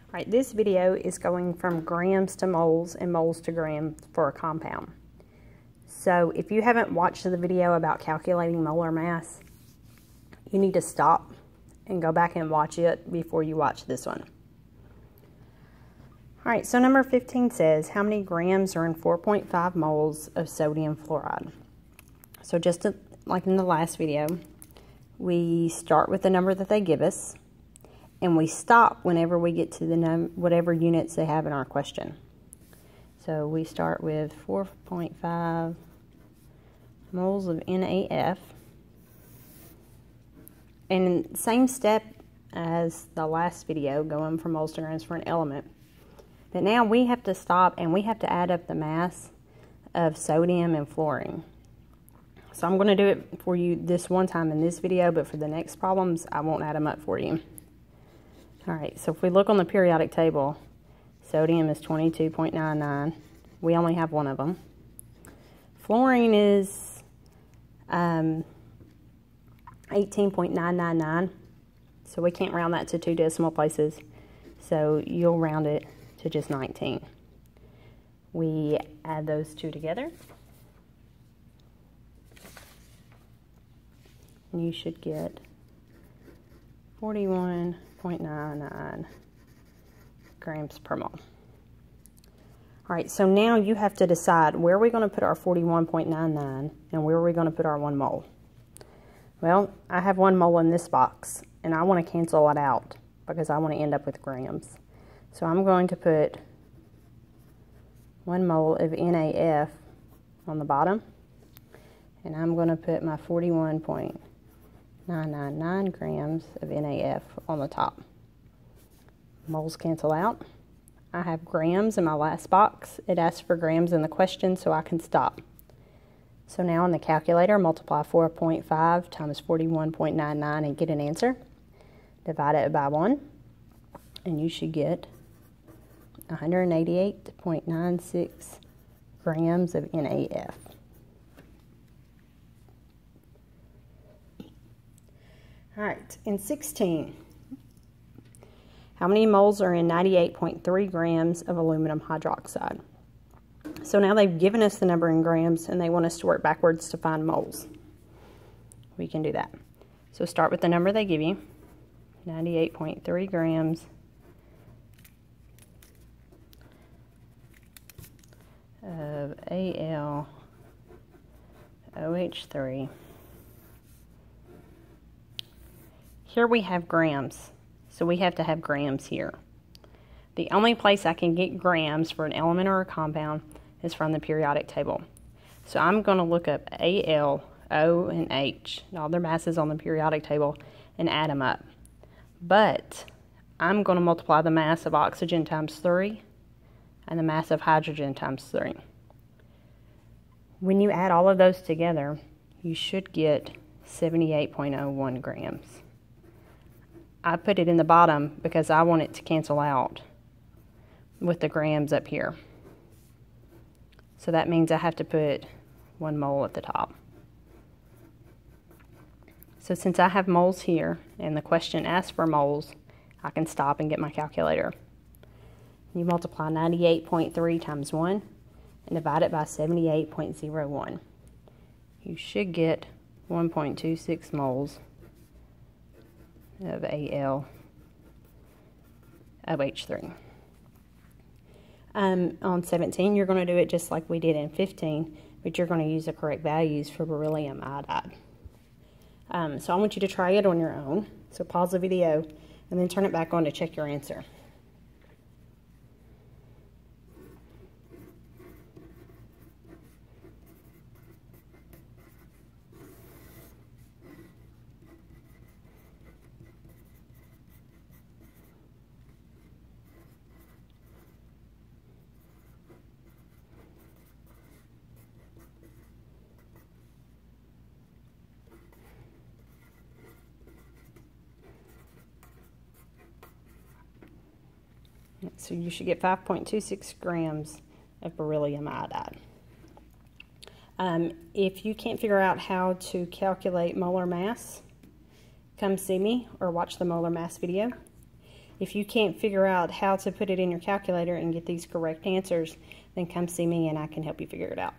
Alright, this video is going from grams to moles and moles to grams for a compound. So if you haven't watched the video about calculating molar mass, you need to stop and go back and watch it before you watch this one. Alright, so number 15 says, how many grams are in 4.5 moles of sodium fluoride? So just like in the last video, we start with the number that they give us, and we stop whenever we get to the whatever units they have in our question. So we start with 4.5 moles of NaF. And same step as the last video, going from moles to grams for an element. But now we have to stop and we have to add up the mass of sodium and fluorine. So I'm going to do it for you this one time in this video, but for the next problems, I won't add them up for you. Alright, so if we look on the periodic table, sodium is 22.99. We only have one of them. Fluorine is 18.999. So we can't round that to 2 decimal places. So you'll round it to just 19. We add those two together. And you should get 41.99 grams per mole. Alright, so now you have to decide where are we going to put our 41.99 and where are we going to put our 1 mole. Well, I have 1 mole in this box and I want to cancel it out because I want to end up with grams. So I'm going to put 1 mole of NaF on the bottom, and I'm going to put my 41.999 grams of NaF on the top. Moles cancel out. I have grams in my last box. It asks for grams in the question, so I can stop. So now in the calculator, multiply 4.5 times 41.99 and get an answer. Divide it by 1, and you should get 188.96 grams of NaF. Alright, in 16, how many moles are in 98.3 grams of aluminum hydroxide? So now they've given us the number in grams and they want us to work backwards to find moles. We can do that. So start with the number they give you, 98.3 grams of AlOH3. Here we have grams, so we have to have grams here. The only place I can get grams for an element or a compound is from the periodic table. So I'm going to look up Al, O, and H, and all their masses on the periodic table, and add them up. But I'm going to multiply the mass of oxygen times 3 and the mass of hydrogen times 3. When you add all of those together, you should get 78.01 grams. I put it in the bottom because I want it to cancel out with the grams up here. So that means I have to put 1 mole at the top. So since I have moles here and the question asks for moles, I can stop and get my calculator. You multiply 98.3 times 1 and divide it by 78.01. You should get 1.26 moles of AlOH3. On 17, you're going to do it just like we did in 15, but you're going to use the correct values for beryllium iodide. So I want you to try it on your own. So pause the video and then turn it back on to check your answer. So you should get 5.26 grams of beryllium iodide. If you can't figure out how to calculate molar mass, come see me or watch the molar mass video. If you can't figure out how to put it in your calculator and get these correct answers, then come see me and I can help you figure it out.